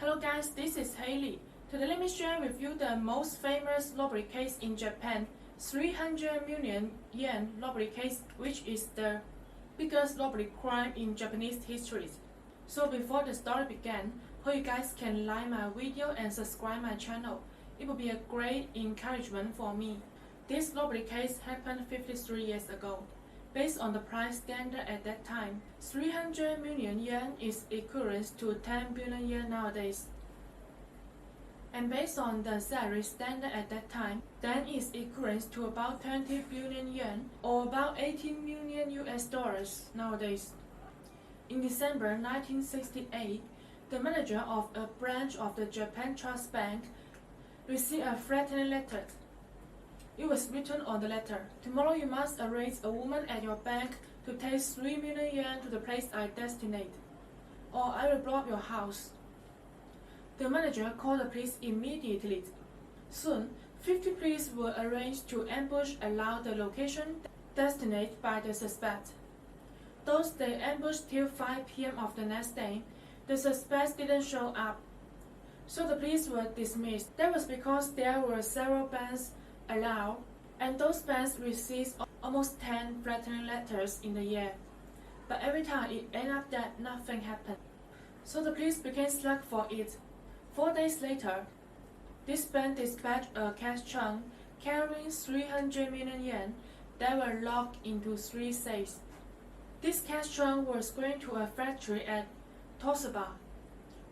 Hello guys, this is Haley. Today let me share with you the most famous robbery case in Japan, 300 million yen robbery case, which is the biggest robbery crime in Japanese history. So before the story begins, hope you guys can like my video and subscribe my channel. It will be a great encouragement for me. This robbery case happened 53 years ago. Based on the price standard at that time, 300 million yen is equivalent to 10 billion yen nowadays. And based on the salary standard at that time, then is equivalent to about 20 billion yen or about 18 million US dollars nowadays. In December 1968, the manager of a branch of the Japan Trust Bank received a threatening letter. It was written on the letter, "Tomorrow you must arrest a woman at your bank to take 3 million yen to the place I designate, or I will blow up your house." The manager called the police immediately. Soon, 50 police were arranged to ambush around the location designated by the suspect. Though they ambushed till 5 p.m. of the next day, the suspects didn't show up. So the police were dismissed. That was because there were several banks allowed, and those banks received almost 10 threatening letters in the year. But every time it ended up that nothing happened. So the police began searching for it. 4 days later, this bank dispatched a cash trunk carrying 300 million yen that were locked into 3 safes. This cash trunk was going to a factory at Toshiba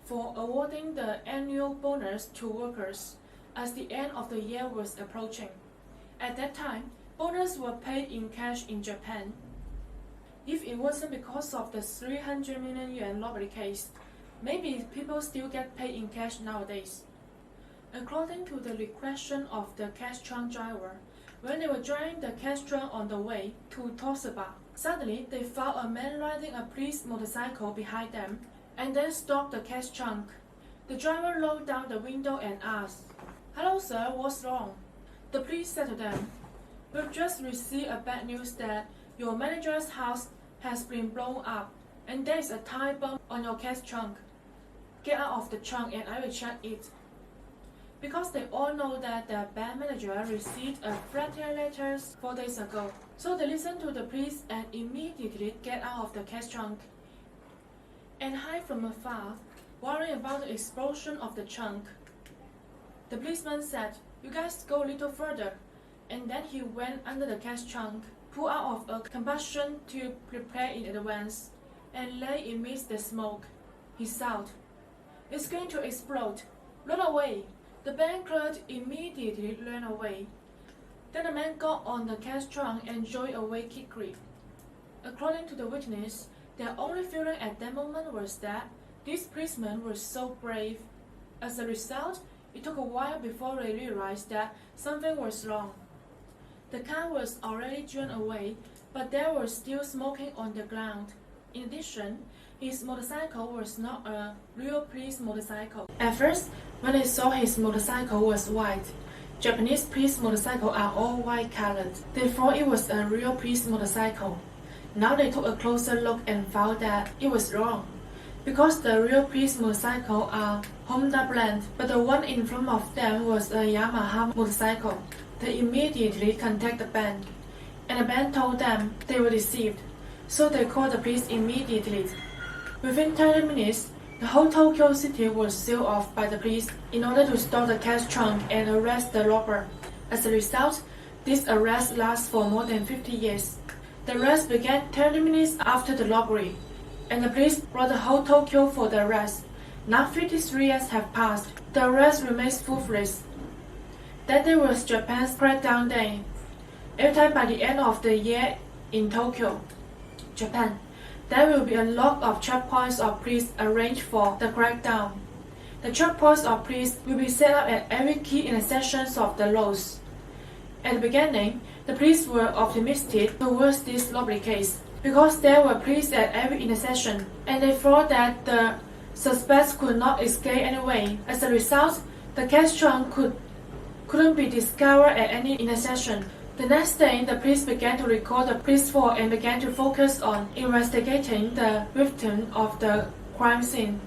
for awarding the annual bonus to workers as the end of the year was approaching. At that time, bonuses were paid in cash in Japan. If it wasn't because of the 300 million yen robbery case, maybe people still get paid in cash nowadays. According to the requestion of the cash trunk driver, when they were driving the cash trunk on the way to Toshiba, suddenly they found a man riding a police motorcycle behind them and then stopped the cash trunk. The driver rolled down the window and asked, "Hello sir, what's wrong?" The police said to them, "We've just received a bad news that your manager's house has been blown up and there is a time bomb on your cash trunk. Get out of the trunk and I will check it." Because they all know that the bank manager received a threatening letter 4 days ago. So they listened to the police and immediately get out of the cash trunk and hide from afar, worrying about the explosion of the trunk. The policeman said, "You guys go a little further," and then he went under the cash trunk, pulled out of a combustion tube prepared in advance, and lay amidst the smoke. He shouted, "It's going to explode! Run away!" The bank clerk immediately ran away. Then the man got on the cash trunk and drove away quickly. According to the witness, their only feeling at that moment was that these policemen were so brave. As a result, it took a while before they realized that something was wrong. The car was already driven away, but there was still smoking on the ground. In addition, his motorcycle was not a real police motorcycle. At first, when they saw his motorcycle was white, Japanese police motorcycles are all white colored. They thought it was a real police motorcycle. Now they took a closer look and found that it was wrong. Because the real police motorcycles are Honda brand, but the one in front of them was a Yamaha motorcycle. They immediately contacted the bank, and the bank told them they were deceived. So they called the police immediately. Within 30 minutes, the whole Tokyo city was sealed off by the police in order to stop the cash trunk and arrest the robber. As a result, this arrest lasted for more than 50 years. The arrest began 30 minutes after the robbery, and the police brought the whole Tokyo for the arrest. Now 53 years have passed. The arrest remains fruitless. That day was Japan's crackdown day. Every time by the end of the year in Tokyo, Japan, there will be a lot of checkpoints of police arranged for the crackdown. The checkpoints of police will be set up at every key intersections of the roads. At the beginning, the police were optimistic towards this robbery case because there were police at every intersection, and they thought that the suspects could not escape anyway. As a result, the cash trunk couldn't be discovered at any intersection. The next day, the police began to record the police force and began to focus on investigating the victim of the crime scene.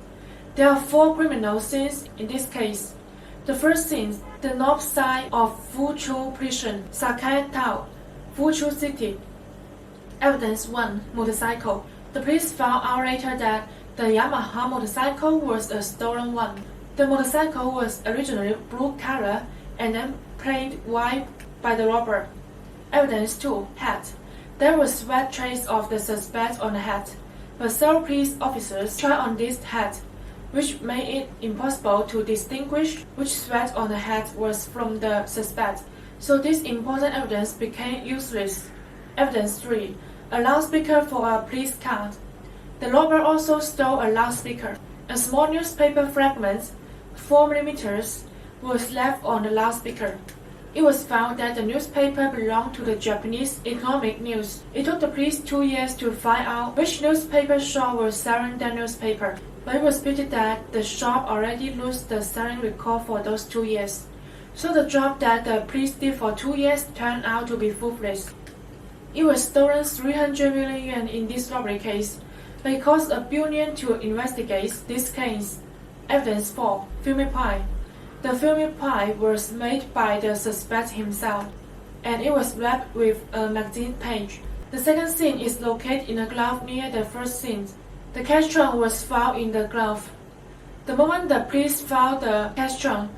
There are 4 criminal scenes in this case. The first scene, the north side of Fuzhou Prison, Sakai Town, Fuzhou City. Evidence 1. Motorcycle. The police found out later that the Yamaha motorcycle was a stolen one. The motorcycle was originally blue color and then painted white by the robber. Evidence 2. Hat. There was sweat trace of the suspect on the hat, but several police officers tried on this hat, which made it impossible to distinguish which sweat on the hat was from the suspect, so this important evidence became useless. Evidence 3. A loudspeaker for a police car. The robber also stole a loudspeaker. A small newspaper fragment, 4 mm, was left on the loudspeaker. It was found that the newspaper belonged to the Japanese Economic News. It took the police 2 years to find out which newspaper shop was selling that newspaper, but it was pity that the shop already lost the selling record for those 2 years. So the job that the police did for 2 years turned out to be fruitless. It was stolen 300 million yuan in this robbery case, but it cost $1 billion to investigate this case. Evidence 4. Filmy pie. The filmy pie was made by the suspect himself, and it was wrapped with a magazine page. The second scene is located in a glove near the first scene. The cash trunk was found in the glove. The moment the police found the cash trunk,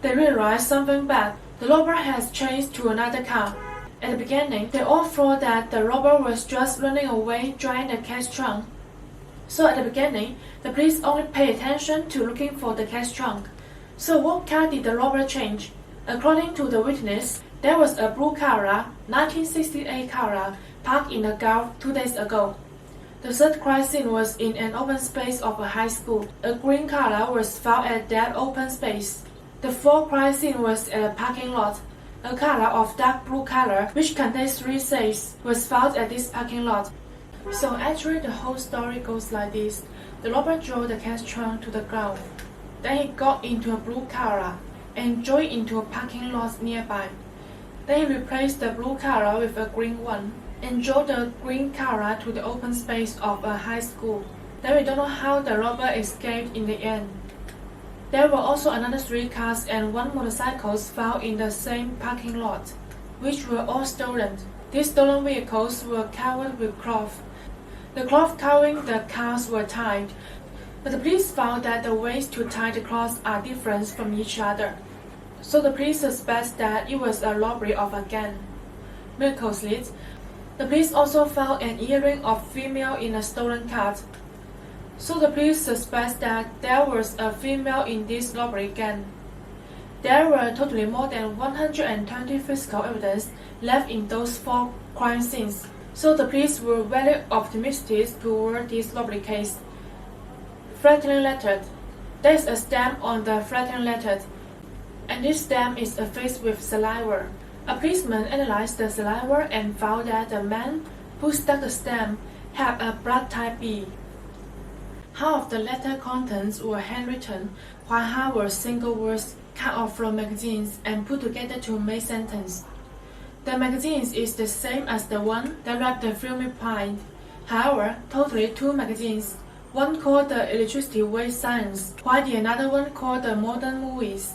they realized something bad. The robber has changed to another car. At the beginning, they all thought that the robber was just running away driving the cash trunk. So at the beginning, the police only paid attention to looking for the cash trunk. So what car did the robber change? According to the witness, there was a blue Carrera, 1968 Carrera, parked in the Gulf 2 days ago. The third crime scene was in an open space of a high school. A green Carrera was found at that open space. The fourth crime scene was at a parking lot. A Carrera of dark blue color, which contains 3 safes, was found at this parking lot. So actually the whole story goes like this. The robber drove the cash trunk to the ground. Then he got into a blue Carrera and drove into a parking lot nearby. Then he replaced the blue Carrera with a green one and drove the green Carrera to the open space of a high school. Then we don't know how the robber escaped in the end. There were also another 3 cars and 1 motorcycle found in the same parking lot, which were all stolen. These stolen vehicles were covered with cloth. The cloth covering the cars were tied, but the police found that the ways to tie the cloths are different from each other. So the police suspect that it was a robbery of a gang. Miraculously, the police also found an earring of female in a stolen car. So the police suspect that there was a female in this robbery gang. There were totally more than 120 physical evidence left in those 4 crime scenes. So the police were very optimistic toward this robbery case. Threatening letter. There is a stamp on the threatening letter, and this stamp is affixed with saliva. A policeman analyzed the saliva and found that the man who stuck the stamp had a blood type B. Half of the letter contents were handwritten, while half were single words cut off from magazines and put together to make sentence. The magazines is the same as the one that wrapped the filmy pie. However, totally 2 magazines. One called the Electricity Wave Science, while the another one called the Modern Movies.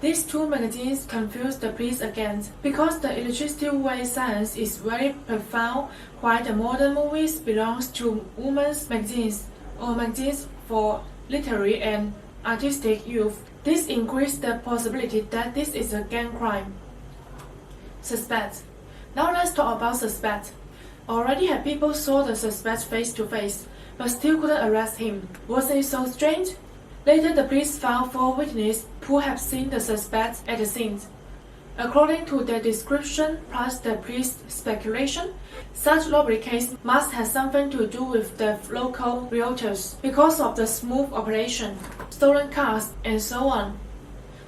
These 2 magazines confused the police again, because the Electricity Wave Science is very profound, while the Modern Movies belongs to women's magazines, or magazines for literary and artistic youth. This increased the possibility that this is a gang crime. Suspect. Now let's talk about suspect. Already had people saw the suspect face to face, but still couldn't arrest him. Wasn't it so strange? Later the police found 4 witnesses who have seen the suspect at the scene. According to their description plus the police speculation, such robbery case must have something to do with the local realtors because of the smooth operation, stolen cars, and so on.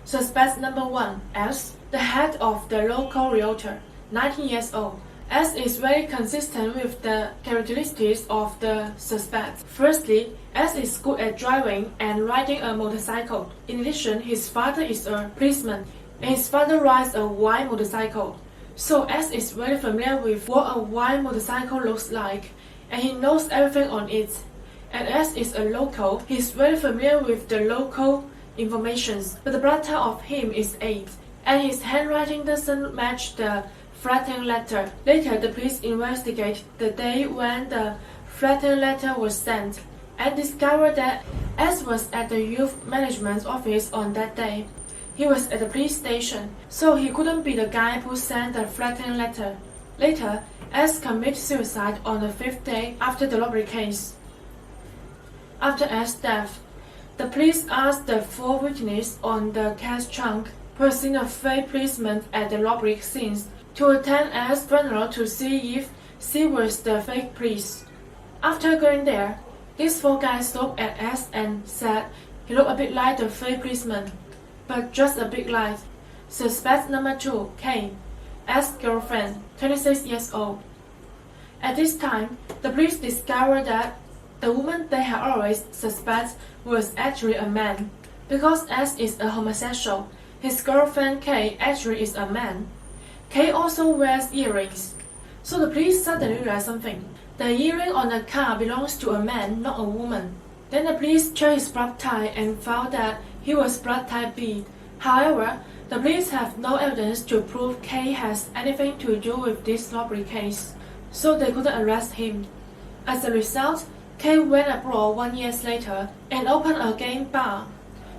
Suspect number 1, S, the head of the local realtor, 19 years old. S is very consistent with the characteristics of the suspect. Firstly, S is good at driving and riding a motorcycle. In addition, his father is a policeman, and his father rides a white motorcycle. So S is very familiar with what a white motorcycle looks like, and he knows everything on it. And as is a local, he's very familiar with the local informations, but the blood type of him is 8, and his handwriting doesn't match the threatening letter. Later, the police investigate the day when the threatening letter was sent, and discovered that S was at the youth management office on that day. He was at the police station, so he couldn't be the guy who sent the threatening letter. Later, S committed suicide on the 5th day after the robbery case. After S' death, the police asked the 4 witnesses on the cash trunk who had seen a fake policeman at the robbery scene to attend S' funeral to see if she was the fake police. After going there, these 4 guys looked at S and said he looked a bit like the fake policeman, but just a bit light. Suspect number 2, Kay, S' girlfriend, 26 years old. At this time, the police discovered that the woman they had always suspected was actually a man. Because S is a homosexual, his girlfriend Kay actually is a man. Kay also wears earrings. So the police suddenly realized something. The earring on the car belongs to a man, not a woman. Then the police checked his blood type and found that he was blood type B. However, the police have no evidence to prove Kay has anything to do with this robbery case, so they couldn't arrest him. As a result, Kay went abroad 1 year later and opened a game bar.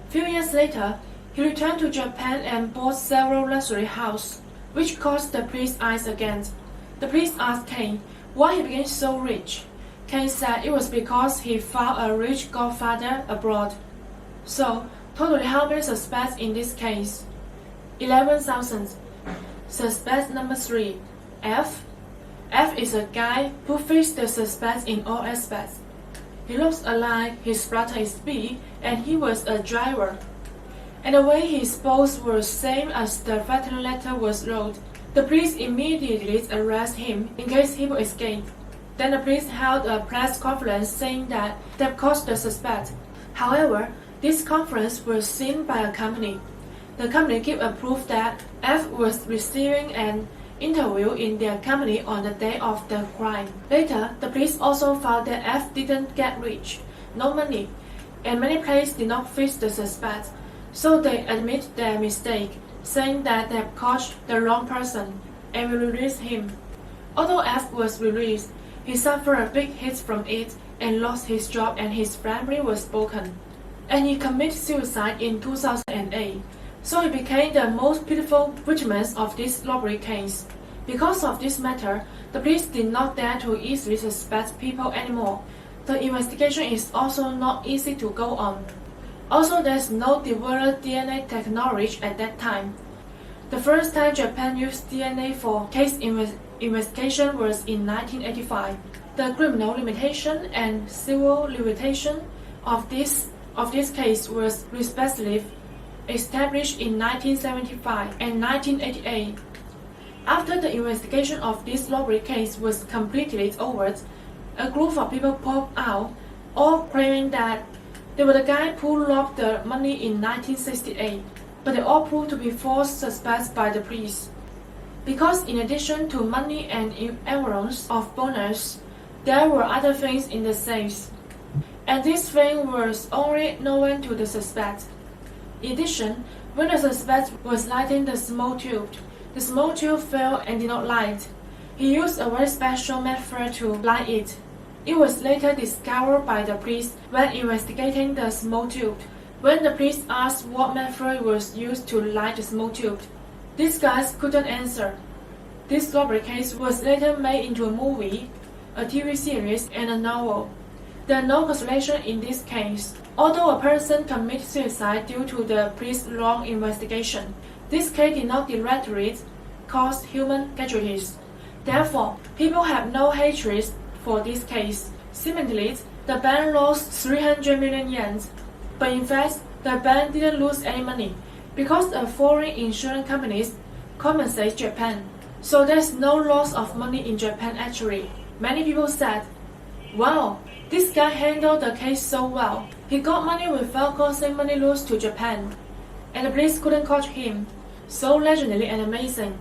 Few years later, he returned to Japan and bought several luxury houses, which caught the police's eyes again. The police asked Kay why he became so rich. Kay said it was because he found a rich godfather abroad. So, totally how many suspects in this case? 11,000. Suspect number 3, F. F is a guy who fits the suspects in all aspects. He looks alike, his brother is B, and he was a driver. And the way he spoke was same as the threatening letter was wrote. The police immediately arrested him in case he would escape. Then the police held a press conference saying that they've caught the suspect. However, this conference was seen by a company. The company gave a proof that F was receiving an interview in their company on the day of the crime. Later, the police also found that F didn't get rich, no money, and many places did not fit the suspect. So they admit their mistake, saying that they have caught the wrong person and will release him. Although F was released, he suffered a big hit from it and lost his job and his family was broken. And he committed suicide in 2008. So he became the most pitiful victim of this robbery case. Because of this matter, the police did not dare to easily suspect people anymore. The investigation is also not easy to go on. Also, there's no developed DNA technology at that time. The first time Japan used DNA for case investigation was in 1985. The criminal limitation and civil limitation of this case was respectively established in 1975 and 1988. After the investigation of this robbery case was completely over, a group of people popped out, all claiming that they were the guy who robbed the money in 1968, but they all proved to be false suspects by the police. Because in addition to money and envelopes of bonus, there were other things in the safes, and this thing was only known to the suspect. In addition, when the suspect was lighting the smoke tube fell and did not light. He used a very special method to light it. It was later discovered by the police when investigating the smoke tube. When the police asked what method was used to light the smoke tube, these guys couldn't answer. This robbery case was later made into a movie, a TV series, and a novel. There are no consolation in this case. Although a person committed suicide due to the police's wrong investigation, this case did not directly cause human casualties. Therefore, people have no hatred for this case. Similarly, the bank lost 300 million yen, but in fact, the bank didn't lose any money because the foreign insurance companies compensate Japan. So there's no loss of money in Japan actually. Many people said, "Wow, this guy handled the case so well. He got money without causing money loss to Japan, and the police couldn't catch him. So legendary and amazing."